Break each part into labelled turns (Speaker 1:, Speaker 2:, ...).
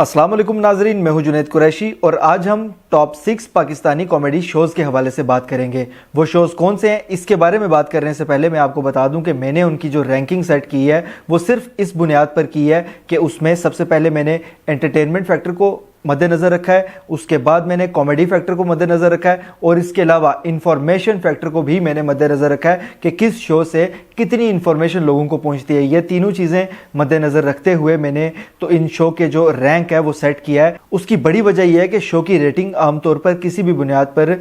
Speaker 1: अस्सलाम वालेकुम नाजरीन, मैं हूं जुनैद कुरैशी और आज हम टॉप 6 पाकिस्तानी कॉमेडी शोज़ के हवाले से बात करेंगे। वो शोज़ कौन से हैं, इसके बारे में बात करने से पहले मैं आपको बता दूं कि मैंने उनकी जो रैंकिंग सेट की है वो सिर्फ इस बुनियाद पर की है कि उसमें सबसे पहले मैंने एंटरटेनमेंट फैक्टर को मद्देनज़र रखा है, उसके बाद मैंने कॉमेडी फैक्टर को मद्देनज़र रखा है और इसके अलावा इंफॉर्मेशन फैक्टर को भी मैंने मद्देनज़र रखा है कि किस शो से कितनी इंफॉर्मेशन लोगों को पहुंचती है। ये तीनों चीज़ें मद्देनज़र रखते हुए मैंने तो इन शो के जो रैंक है वो सेट किया है। उसकी बड़ी वजह यह है कि शो की रेटिंग आमतौर पर किसी भी बुनियाद पर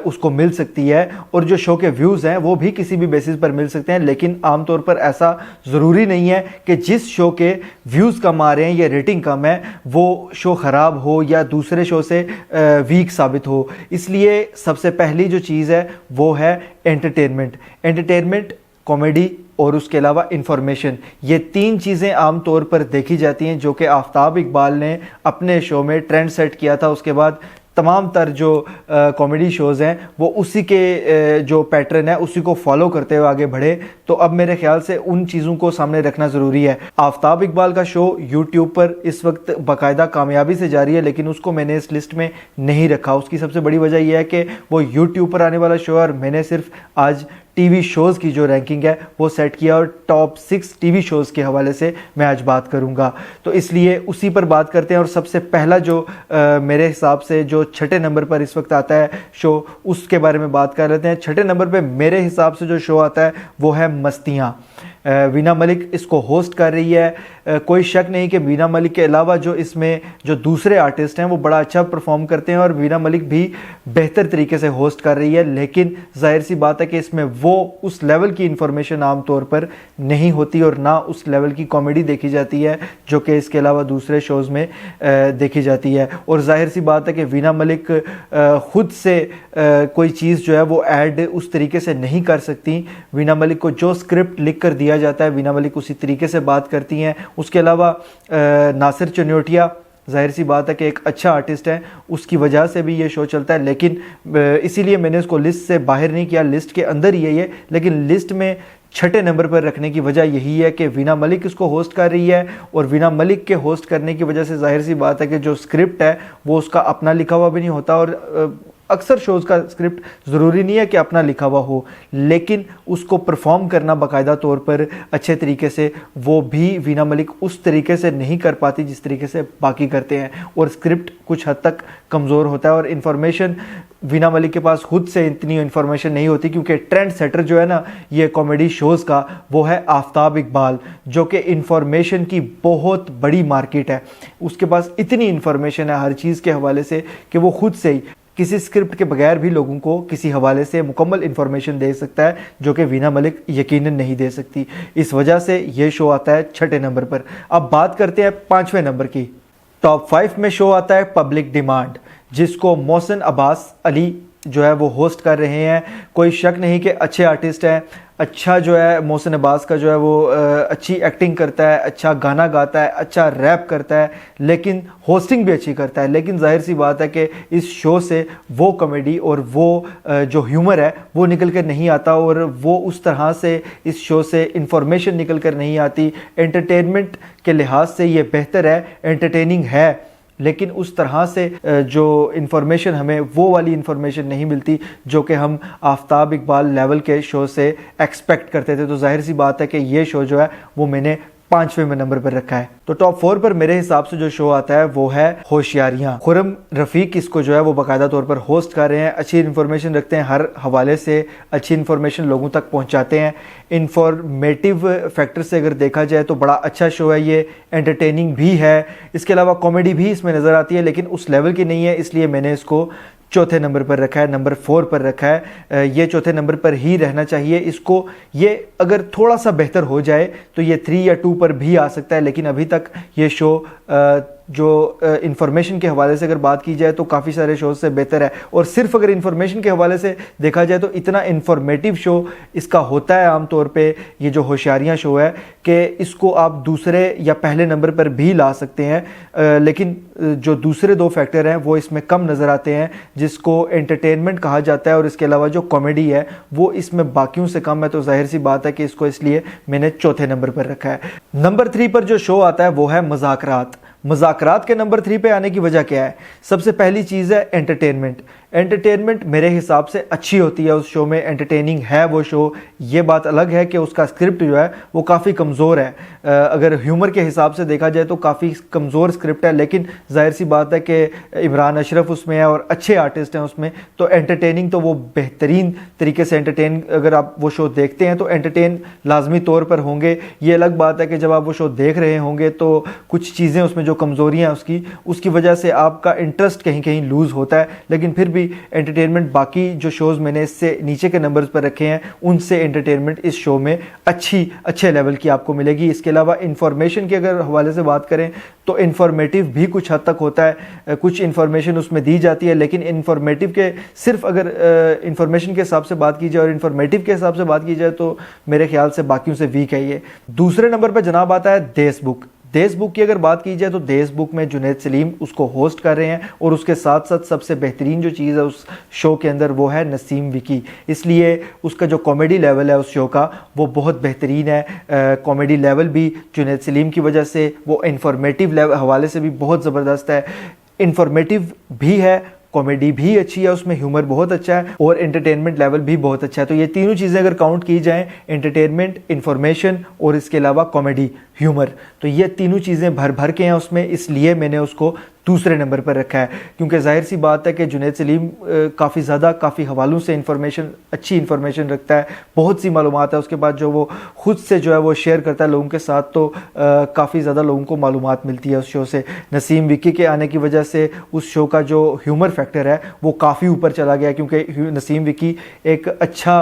Speaker 1: उसको मिल सकती है और जो शो के व्यूज़ हैं वो भी किसी भी बेसिस पर मिल सकते हैं, लेकिन आमतौर पर ऐसा ज़रूरी नहीं है कि जिस शो के व्यूज़ कम आ रहे हैं या रेटिंग कम है वो शो ख़राब हो या दूसरे शो से वीक साबित हो। इसलिए सबसे पहली जो चीज़ है वो है एंटरटेनमेंट, कॉमेडी और उसके अलावा इंफॉर्मेशन। ये तीन चीज़ें आमतौर पर देखी जाती हैं जो कि आफ्ताब इकबाल ने अपने शो में ट्रेंड सेट किया था। उसके बाद तमाम तर जो कॉमेडी शोज़ हैं वो उसी के जो पैटर्न है उसी को फॉलो करते हुए आगे बढ़े, तो अब मेरे ख्याल से उन चीज़ों को सामने रखना ज़रूरी है। आफ्ताब इकबाल का शो यूट्यूब पर इस वक्त बाकायदा कामयाबी से जारी है, लेकिन उसको मैंने इस लिस्ट में नहीं रखा। उसकी सबसे बड़ी वजह यह है कि वो यूट्यूब पर आने वाला शो है और मैंने सिर्फ आज टीवी शोज़ की जो रैंकिंग है वो सेट किया और टॉप 6 टीवी शोज़ के हवाले से मैं आज बात करूंगा, तो इसलिए उसी पर बात करते हैं। और सबसे पहला जो मेरे हिसाब से जो छठे नंबर पर इस वक्त आता है शो, उसके बारे में बात कर लेते हैं। छठे नंबर पे मेरे हिसाब से जो शो आता है वो है मस्तियाँ। वीना मलिक इसको होस्ट कर रही है। कोई शक नहीं कि वीना मलिक के अलावा जो इसमें जो दूसरे आर्टिस्ट हैं वो बड़ा अच्छा परफॉर्म करते हैं और वीना मलिक भी बेहतर तरीके से होस्ट कर रही है, लेकिन जाहिर सी बात है कि इसमें वो उस लेवल की इंफॉर्मेशन आमतौर पर नहीं होती और ना उस लेवल की कॉमेडी देखी जाती है जो कि इसके अलावा दूसरे शोज़ में देखी जाती है। और जाहिर सी बात है कि वीना मलिक ख़ुद से कोई चीज़ जो है वो ऐड उस तरीके से नहीं कर सकती। वीना मलिक को जो स्क्रिप्ट लिख कर दिया जाता है वीना मलिक उसी तरीके से बात करती हैं। उसके अलावा नासिर चन्योटिया जाहिर सी बात है कि एक अच्छा आर्टिस्ट है, उसकी वजह से भी ये शो चलता है, लेकिन इसीलिए मैंने इसको लिस्ट से बाहर नहीं किया, लिस्ट के अंदर ही है ये, लेकिन लिस्ट में छठे नंबर पर रखने की वजह यही है कि वीना मलिक इसको होस्ट कर रही है और वीना मलिक के होस्ट करने की वजह से जाहिर सी बात है कि जो स्क्रिप्ट है वो उसका अपना लिखा हुआ भी नहीं होता। और अक्सर शोज़ का स्क्रिप्ट ज़रूरी नहीं है कि अपना लिखा हुआ हो, लेकिन उसको परफॉर्म करना बाकायदा तौर पर अच्छे तरीके से वो भी वीना मलिक उस तरीके से नहीं कर पाती जिस तरीके से बाकी करते हैं और स्क्रिप्ट कुछ हद तक कमज़ोर होता है। और इन्फॉर्मेशन वीना मलिक के पास खुद से इतनी इन्फॉर्मेशन नहीं होती, क्योंकि ट्रेंड सेटर जो है ना ये कॉमेडी शोज़ का वो है आफ्ताब इकबाल, जो कि इन्फॉर्मेशन की बहुत बड़ी मार्केट है। उसके पास इतनी इन्फॉर्मेशन है हर चीज़ के हवाले से कि वो खुद से ही किसी स्क्रिप्ट के बगैर भी लोगों को किसी हवाले से मुकम्मल इन्फॉर्मेशन दे सकता है जो कि वीना मलिक यकीनन नहीं दे सकती। इस वजह से ये शो आता है छठे नंबर पर। अब बात करते हैं पाँचवें नंबर की। टॉप 5 में शो आता है पब्लिक डिमांड, जिसको मोहसिन अब्बास अली जो है वो होस्ट कर रहे हैं। कोई शक नहीं कि अच्छे आर्टिस्ट हैं, अच्छा जो है मोहसिन अब्बास का जो है वो अच्छी एक्टिंग करता है, अच्छा गाना गाता है, अच्छा रैप करता है, लेकिन होस्टिंग भी अच्छी करता है। लेकिन जाहिर सी बात है कि इस शो से वो कॉमेडी और वो जो ह्यूमर है वो निकल कर नहीं आता और वो उस तरह से इस शो से इंफॉर्मेशन निकल कर नहीं आती। एंटरटेनमेंट के लिहाज से ये बेहतर है, एंटरटेनिंग है, लेकिन उस तरह से जो इन्फॉर्मेशन हमें वो वाली इन्फॉर्मेशन नहीं मिलती जो कि हम आफ्ताब इकबाल लेवल के शो से एक्सपेक्ट करते थे। तो जाहिर सी बात है कि ये शो जो है वो मैंने 5वें नंबर पर रखा है। तो टॉप 4 पर मेरे हिसाब से जो शो आता है वो है होशियारियाँ। खुर्रम रफ़ीक इसको जो है वो बाकायदा तौर पर होस्ट कर रहे हैं, अच्छी इन्फॉर्मेशन रखते हैं, हर हवाले से अच्छी इन्फॉर्मेशन लोगों तक पहुंचाते हैं। इंफॉर्मेटिव फैक्टर से अगर देखा जाए तो बड़ा अच्छा शो है ये, एंटरटेनिंग भी है, इसके अलावा कॉमेडी भी इसमें नज़र आती है, लेकिन उस लेवल की नहीं है, इसलिए मैंने इसको चौथे नंबर पर रखा है, नंबर 4 पर रखा है। ये चौथे नंबर पर ही रहना चाहिए इसको। ये अगर थोड़ा सा बेहतर हो जाए तो ये 3 या 2 पर भी आ सकता है, लेकिन अभी तक ये शो जो इंफॉर्मेशन के हवाले से अगर बात की जाए तो काफ़ी सारे शोज़ से बेहतर है। और सिर्फ अगर इंफॉर्मेशन के हवाले से देखा जाए तो इतना इंफॉर्मेटिव शो इसका होता है आमतौर पे ये जो होशियारियाँ शो है कि इसको आप दूसरे या पहले नंबर पर भी ला सकते हैं, लेकिन जो दूसरे 2 फैक्टर हैं वो इसमें कम नज़र आते हैं, जिसको एंटरटेनमेंट कहा जाता है और इसके अलावा जो कॉमेडी है वो इसमें बाकियों से कम है। तो जाहिर सी बात है कि इसको इसलिए मैंने चौथे नंबर पर रखा है। नंबर 3 पर जो शो आता है वो है मज़ाकरात। मुज़ाकरात के नंबर 3 पे आने की वजह क्या है? सबसे पहली चीज़ है एंटरटेनमेंट। एंटरटेनमेंट मेरे हिसाब से अच्छी होती है उस शो में, एंटरटेनिंग है वो शो। ये बात अलग है कि उसका स्क्रिप्ट जो है वो काफ़ी कमज़ोर है। अगर ह्यूमर के हिसाब से देखा जाए तो काफ़ी कमज़ोर स्क्रिप्ट है, लेकिन जाहिर सी बात है कि इमरान अशरफ उसमें है और अच्छे आर्टिस्ट हैं उसमें, तो एंटरटेनिंग तो वो बेहतरीन तरीके से एंटरटेन, अगर आप वो शो देखते हैं तो एंटरटेन लाजमी तौर पर होंगे। ये अलग बात है कि जब आप वो शो देख रहे होंगे तो कुछ चीज़ें उसमें जो कमज़ोरियाँ उसकी वजह से आपका इंटरेस्ट कहीं कहीं लूज़ होता है, लेकिन फिर भी एंटरटेनमेंट बाकी जो शोज़ मैंने इससे नीचे के नंबर्स पर रखे हैं उनसे एंटरटेनमेंट इस शो में अच्छे लेवल की आपको मिलेगी। इसके अलावा इंफॉर्मेशन के अगर हवाले से बात करें तो इंफॉर्मेटिव भी कुछ हद तक होता है, कुछ इंफॉर्मेशन उसमें दी जाती है, लेकिन इंफॉर्मेटिव के सिर्फ अगर इंफॉर्मेशन के हिसाब से बात की जाए और इंफॉर्मेटिव के हिसाब से बात की जाए तो मेरे ख्याल से बाकियों से वीक है ये। दूसरे नंबर पर जनाब आता है देश बुक। देश बुक की अगर बात की जाए तो देश बुक में जुनैद सलीम उसको होस्ट कर रहे हैं और उसके साथ साथ सबसे बेहतरीन जो चीज़ है उस शो के अंदर वो है नसीम विकी, इसलिए उसका जो कॉमेडी लेवल है उस शो का वो बहुत बेहतरीन है। कॉमेडी लेवल भी जुनैद सलीम की वजह से, वो इंफॉर्मेटिव लेवल हवाले से भी बहुत ज़बरदस्त है। इंफॉर्मेटिव भी है, कॉमेडी भी अच्छी है, उसमें ह्यूमर बहुत अच्छा है और एंटरटेनमेंट लेवल भी बहुत अच्छा है। तो ये तीनों चीज़ें अगर काउंट की जाएं, एंटरटेनमेंट, इंफॉर्मेशन और इसके अलावा कॉमेडी, ह्यूमर, तो ये तीनों चीज़ें भर भर के हैं उसमें, इसलिए मैंने उसको दूसरे नंबर पर रखा है। क्योंकि जाहिर सी बात है कि जुनैद सलीम काफ़ी हवालों से अच्छी इन्फॉर्मेशन रखता है, बहुत सी मालूमात है उसके बाद जो वो खुद से जो है वो शेयर करता है लोगों के साथ, तो काफ़ी ज़्यादा लोगों को मालूमात मिलती है उस शो से। नसीम विकी के आने की वजह से उस शो का जो ह्यूमर फैक्टर है वो काफ़ी ऊपर चला गया, क्योंकि नसीम विकी एक अच्छा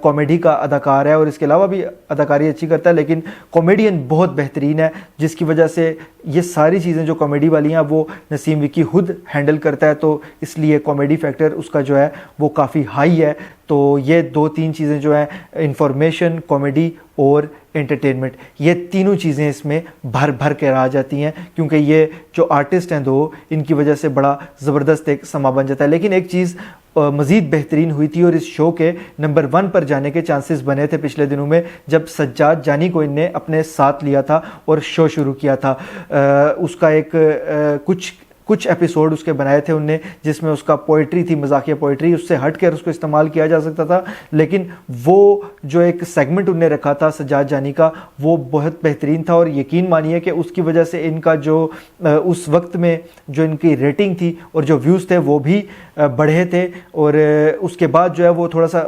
Speaker 1: कॉमेडी का अदाकार है और इसके अलावा भी अदाकारी अच्छी करता है, लेकिन कॉमेडियन बहुत बेहतरीन है, जिसकी वजह से ये सारी चीज़ें जो कॉमेडी वाली हैं वो नसीम विकी खुद हैंडल करता है, तो इसलिए कॉमेडी फैक्टर उसका जो है वो काफ़ी हाई है। तो ये 2-3 चीज़ें जो है इंफॉर्मेशन, कॉमेडी और एंटरटेनमेंट, ये तीनों चीज़ें इसमें भर भर के आ जाती हैं, क्योंकि ये जो आर्टिस्ट हैं दो, इनकी वजह से बड़ा ज़बरदस्त एक समा बन जाता है। लेकिन एक चीज़ मज़ीद बेहतरीन हुई थी और इस शो के नंबर 1 पर जाने के चांसेस बने थे पिछले दिनों में, जब सज्जाद जानी को इनने अपने साथ लिया था और शो शुरू किया था। उसका एक कुछ एपिसोड उसके बनाए थे उनने, जिसमें उसका पोइट्री थी, मजाकिया पोइट्री, उससे हट कर उसको इस्तेमाल किया जा सकता था, लेकिन वो जो एक सेगमेंट उनने रखा था सज्जाद जानी का वो बहुत बेहतरीन था। और यकीन मानिए कि उसकी वजह से इनका जो उस वक्त में जो इनकी रेटिंग थी और जो व्यूज़ थे वो भी बढ़े थे, और उसके बाद जो है वो थोड़ा सा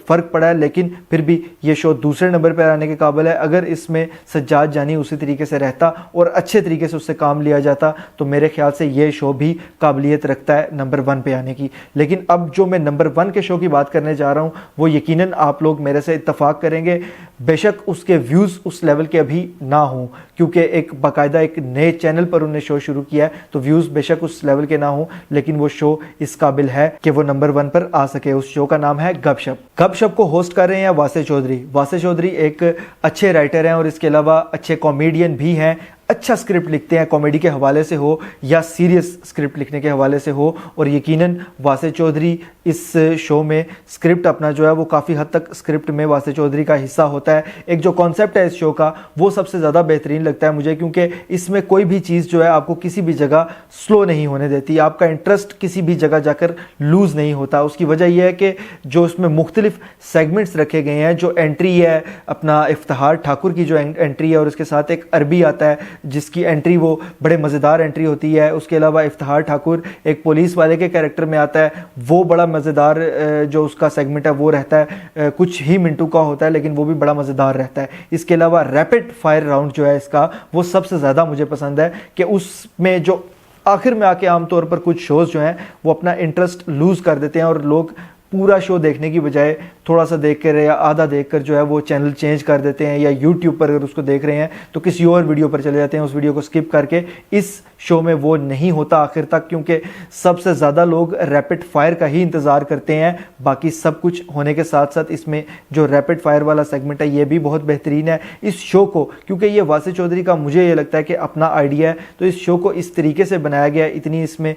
Speaker 1: फ़र्क पड़ा है, लेकिन फिर भी ये शो दूसरे नंबर पर आने के काबिल है। अगर इसमें सज्जाद जानी उसी तरीके से रहता और अच्छे तरीके से उससे काम लिया जाता तो मेरे ख्याल से ये शो भी काबिलियत रखता है नंबर 1 पे आने की। लेकिन अब जो मैं नंबर 1 के शो की बात करने जा रहा हूँ वो यकीनन आप लोग मेरे से इत्तफाक करेंगे, बेशक उसके व्यूज़ उस लेवल के अभी ना हों, क्योंकि एक बाकायदा एक नए चैनल पर उन्होंने शो शुरू किया है, तो व्यूज़ बेशक उस लेवल के ना हों, लेकिन वो शो इस काबिल है कि वो नंबर 1 पर आ सके। उस शो का नाम है गपशप। गपशप को होस्ट कर रहे हैं वासे चौधरी। वासे चौधरी एक अच्छे राइटर हैं और इसके अलावा अच्छे कॉमेडियन भी हैं, अच्छा स्क्रिप्ट लिखते हैं, कॉमेडी के हवाले से हो या सीरियस स्क्रिप्ट लिखने के हवाले से हो, और यकीनन वासे चौधरी इस शो में स्क्रिप्ट अपना जो है वो काफ़ी हद तक स्क्रिप्ट में वासे चौधरी का हिस्सा होता है। एक जो कॉन्सेप्ट है इस शो का वो सबसे ज़्यादा बेहतरीन लगता है मुझे, क्योंकि इसमें कोई भी चीज़ जो है आपको किसी भी जगह स्लो नहीं होने देती, आपका इंटरेस्ट किसी भी जगह जाकर लूज़ नहीं होता। उसकी वजह यह है कि जो उसमें मुख्तलिफ सेगमेंट्स रखे गए हैं, जो एंट्री है अपना इफ्तिखार ठाकुर की जो एंट्री है और उसके साथ एक अरबी आता है जिसकी एंट्री वो बड़े मज़ेदार एंट्री होती है। उसके अलावा इफ्तिखार ठाकुर एक पुलिस वाले के कैरेक्टर में आता है, वो बड़ा मज़ेदार जो उसका सेगमेंट है वो रहता है, कुछ ही मिनटों का होता है लेकिन वो भी बड़ा मज़ेदार रहता है। इसके अलावा रैपिड फायर राउंड जो है इसका वो सबसे ज़्यादा मुझे पसंद है कि उसमें जो आखिर में आके आमतौर पर कुछ शोज़ जो हैं वो अपना इंटरेस्ट लूज़ कर देते हैं और लोग पूरा शो देखने की बजाय थोड़ा सा देख कर या आधा देख कर जो है वो चैनल चेंज कर देते हैं, या यूट्यूब पर अगर उसको देख रहे हैं तो किसी और वीडियो पर चले जाते हैं, उस वीडियो को स्किप करके। इस शो में वो नहीं होता आखिर तक, क्योंकि सबसे ज़्यादा लोग रैपिड फायर का ही इंतज़ार करते हैं। बाकी सब कुछ होने के साथ साथ इसमें जो रैपिड फायर वाला सेगमेंट है ये भी बहुत बेहतरीन है इस शो को, क्योंकि ये वासे चौधरी का मुझे ये लगता है कि अपना आइडिया है, तो इस शो को इस तरीके से बनाया गया, इतनी इसमें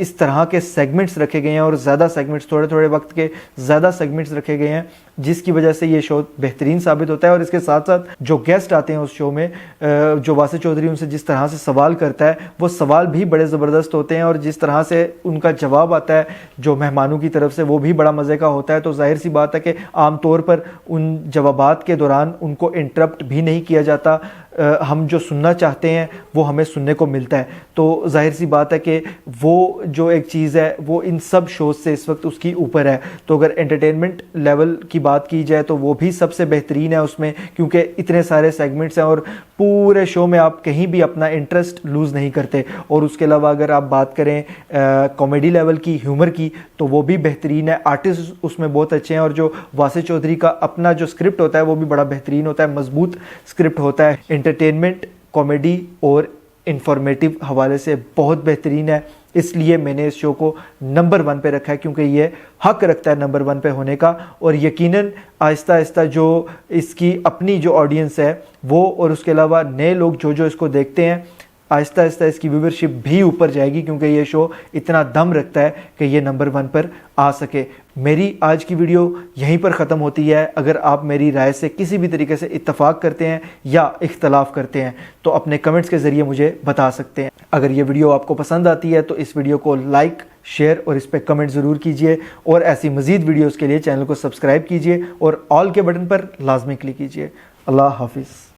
Speaker 1: इस तरह के सेगमेंट्स रखे गए हैं और ज़्यादा सेगमेंट्स, थोड़े थोड़े वक्त के ज़्यादा सेगमेंट्स पॉइंट्स रखे गए हैं जिसकी वजह से ये शो बेहतरीन साबित होता है। और इसके साथ साथ जो गेस्ट आते हैं उस शो में, जो वासिफ चौधरी उनसे जिस तरह से सवाल करता है वो सवाल भी बड़े ज़बरदस्त होते हैं और जिस तरह से उनका जवाब आता है जो मेहमानों की तरफ से वो भी बड़ा मज़े का होता है। तो जाहिर सी बात है कि आम तौर पर उन जवाबात के दौरान उनको इंटरप्ट भी नहीं किया जाता, हम जो सुनना चाहते हैं वो हमें सुनने को मिलता है। तो जाहिर सी बात है कि वो जो एक चीज़ है वो इन सब शोज़ से इस वक्त उसकी ऊपर है। तो अगर एंटरटेनमेंट लेवल की बात की जाए तो वो भी सबसे बेहतरीन है उसमें, क्योंकि इतने सारे सेगमेंट्स हैं और पूरे शो में आप कहीं भी अपना इंटरेस्ट लूज़ नहीं करते। और उसके अलावा अगर आप बात करें कॉमेडी लेवल की, ह्यूमर की, तो वो भी बेहतरीन है। आर्टिस्ट उसमें बहुत अच्छे हैं और जो वासिफ चौधरी का अपना जो स्क्रिप्ट होता है वो भी बड़ा बेहतरीन होता है, मजबूत स्क्रिप्ट होता है। एंटरटेनमेंट, कॉमेडी और इंफॉर्मेटिव हवाले से बहुत बेहतरीन है, इसलिए मैंने इस शो को नंबर 1 पे रखा है, क्योंकि ये हक रखता है नंबर 1 पे होने का। और यकीनन आहिस्ता आहिस्ता जो इसकी अपनी जो ऑडियंस है वो, और उसके अलावा नए लोग जो इसको देखते हैं, आहिस्ता आहिस्ता इसकी व्यूवरशिप भी ऊपर जाएगी, क्योंकि ये शो इतना दम रखता है कि ये नंबर 1 पर आ सके। मेरी आज की वीडियो यहीं पर ख़त्म होती है। अगर आप मेरी राय से किसी भी तरीके से इत्तफाक करते हैं या इख्तलाफ करते हैं तो अपने कमेंट्स के ज़रिए मुझे बता सकते हैं। अगर ये वीडियो आपको पसंद आती है तो इस वीडियो को लाइक, शेयर और इस पर कमेंट ज़रूर कीजिए। और ऐसी मज़ीद वीडियोज़ के लिए चैनल को सब्सक्राइब कीजिए और ऑल के बटन पर लाजमी क्लिक कीजिए। अल्लाह हाफिज़।